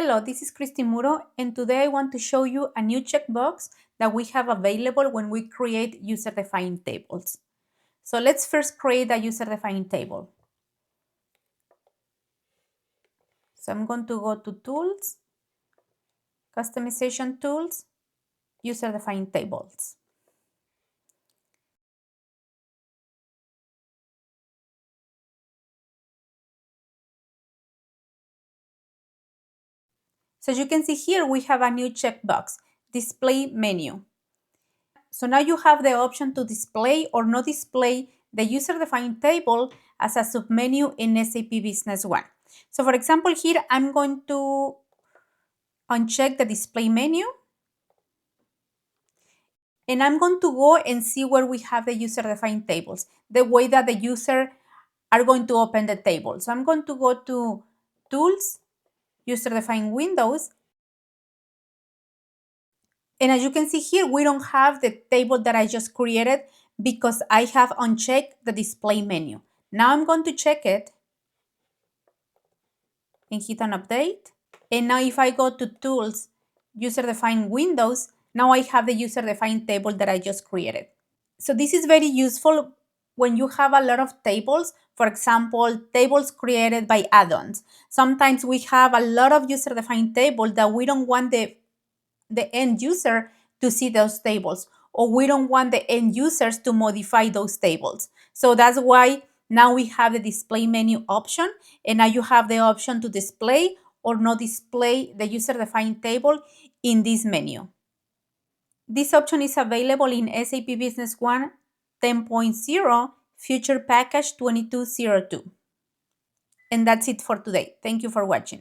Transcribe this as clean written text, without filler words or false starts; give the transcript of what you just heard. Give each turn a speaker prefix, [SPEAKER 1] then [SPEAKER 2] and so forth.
[SPEAKER 1] Hello, this is Christy Muro, and today I want to show you a new checkbox that we have available when we create user-defined tables. So let's first create a user-defined table. So I'm going to go to Tools, Customization Tools, User-defined tables. So as you can see here, we have a new checkbox, Display Menu. So now you have the option to display or not display the user-defined table as a submenu in SAP Business One. So for example, here I'm going to uncheck the display menu, and I'm going to go and see where we have the user-defined tables, the way that the user are going to open the table. So I'm going to go to Tools, User-defined windows, and as you can see here, we don't have the table that I just created because I have unchecked the display menu. Now I'm going to check it and hit on update. And now if I go to Tools, User-defined windows, now I have the user-defined table that I just created. So this is very useful when you have a lot of tables. For example, tables created by add-ons. Sometimes we have a lot of user-defined tables that we don't want the end user to see those tables, or we don't want the end users to modify those tables. So that's why now we have the display menu option, and now you have the option to display or not display the user-defined table in this menu. This option is available in SAP Business One 10.0 Future Package 2202. And that's it for today. Thank you for watching.